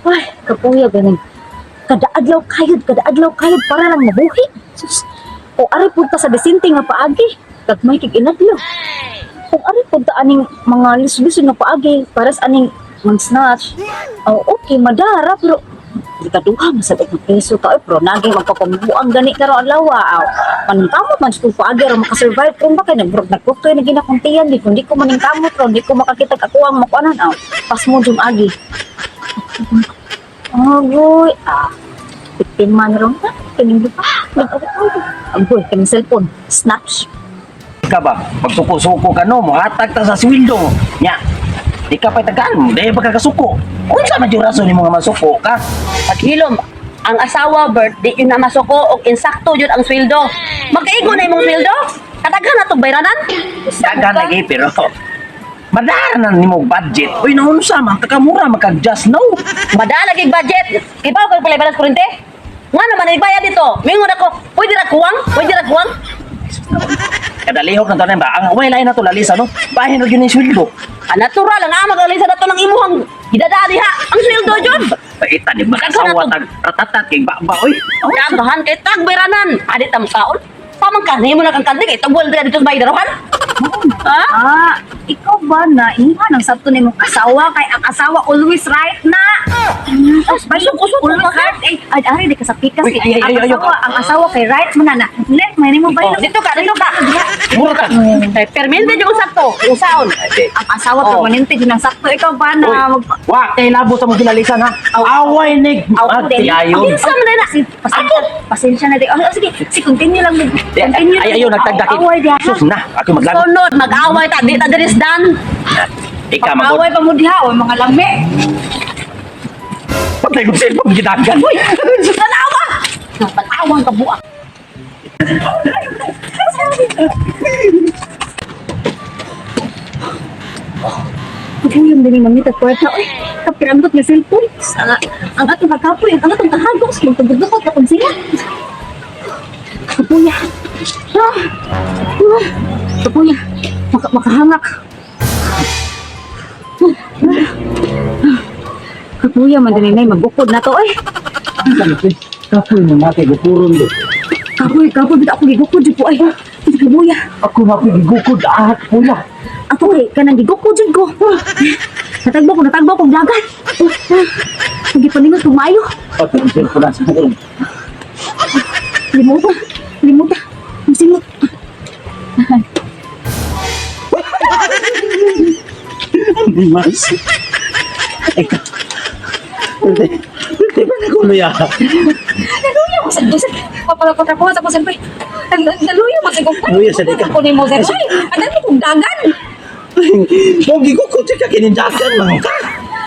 Ay, kapuya ganing. Kada adlaw kayod para lang mabuhi. Sus. O ari punta sa desinte nga paagi. Kagmay kig inadlaw. Kung ari punta aning mga lisod nga paagi para sa aning mag-snatch. Oh, okay, madara pero di ka duha masabit ng peso ka. Pero naging magpapamuang gani ka ro alawa. Maningkamot man sa paagi ro makasurvive kung ba kay nagbrok kay naging nakuntiyan di kundi ko maningkamot ro di ko makakita kakuwang makuanan pas mo jung agi. Agoy, man ron na, kaning lupa, agoy, kaning cellphone, snaps. Ika ba, magsuko-suko ka no, muhatag ta sa sweldo mo. Nya, di ka pa'y tagaan mo, dahil baka kasuko. Kung sa medyo rason ni mga masuko ka, Paghilom, ang asawa, Bert, di yun na masuko o insakto yun ang sweldo. Magkaigo na yung sweldo? Kataghan na itong bayranan? dagan lagi pero madara na ni mo budget. Uy, naunsa man, takamura, makag-just now. Madalagig budget. Ipaw ko pala balas kurente. Nga naman, nagbayad dito. Mingon ako, pwede na kuwang? Pwede na kuwang? Kada lihok ng tanan ba, ang way lain na to lalisa no, bahin na yun yung sweldo. Natural, ang mag-alisa na ito ng imuhang hidadari ha. Ang sweldo yun. Paita, di ba kasawa, ratatat, kay ba, uy. Dagahan kay tag bayranan. Adit ang saon. Pamang kanhi mo na kang kandig. Ito buwan dito sa baydarohan. Ha? Ikaw ba na, inihan ang sabto ni mong asawa, kay ang asawa always right na. Kusog-kusog Always ka. right, ari di ka sa pikas, Uy, eh. ay, ang asawa kay right mo na, let, may mo ba Oh, dito ka, dito ka. Mura ka. Ay, permente yung sakto. Yung saon. Ang asawa permanente din ang sakto, ikaw ba Uy, na, wa, kay labo sa mong ginalisan ha. Away nig, tiyayon. Pinsa mo na na. Pasensya na di. Oh, sige, continue lang. Continue lang. Ayaw, nagtagdakit. Away diha. Sus na, ako maglagot. Sunod, mag-away ta. Di ta diris dan. Ika, magod. Away pa mo diha, o mga lami. Patay kong cellphone, gitagan. Uy, Tanawa! Tanawa ka buak. Pagkuyong din yung mamita kwarta. Uy, kapirandot nga cellphone. Ang atong kakapoy, ang atong kahagos. Yung tagdudukot na kung siya. Kapuya. Kapuya. Makahangak. Kapuya, madalinay, magbukod na to. Uy, kapoy mo natin, gupuron do. kapoy, bita ako gigukod. Di po, ay. Kapuya. Ako na ako gigukod, kuya. Ako eh, kanang gigukod dyan ko. Natagbo ko, dagat. Hindi pa ningot tumayo. Patay kong cellphone sa akin. Limutan. Masingot. Hindi mas. Eka. Hindi ba na kuya? Naluya mo sa papalakot ako sa kusan pa. Naluya mo sa kusan. Luya sa dika. Ako ni mo sir. Ay, adan mo kong dagan. Mo gigukod ka kinindagan lang ka.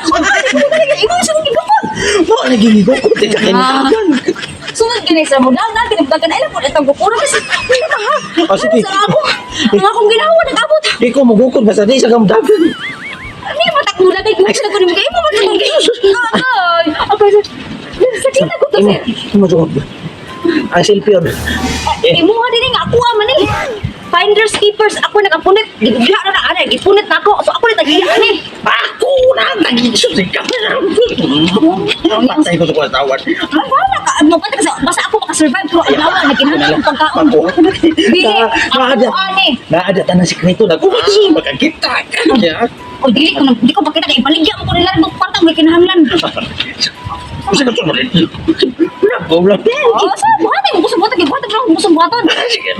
Ay, mo talaga imo sa gigukod. Mo nagigigukod ka kinindagan. Sunod gani sa mo dagan tinagdagan ay lang po itong gukuro kasi wala pa ha. O sige. Sa ako. Ang akong ginawa nag-abot. Di ko magukod basta di sa gamdagan. Ano yung matakmula kay kung sila ko ni mga imo magkakagay. Ay, okay. Sakit ako to sir. Mo jud. Ang selfie on. Imuha din nga ako man eh. Finders keepers ako nakapunit. Gibiya na ana, gipunit na ako. So ako na tagiya ni. Ako na nagigising ka. Patay ko sa kwartawan. Ay, wala ka. Ano ka kasi basta ako makasurvive pero ang lawa nagkinahanglan ng pagkaon. Dili ako ani. Naada ta na sikreto na ko makakita ka. O dili ko makita kay ibaligya mo ko nila ng patang may kinahanglan. Kasi ka tumo rin. Wala. Oh, sa buhatin mo gusto buhatin kay buhatin lang gusto buhaton. Sige.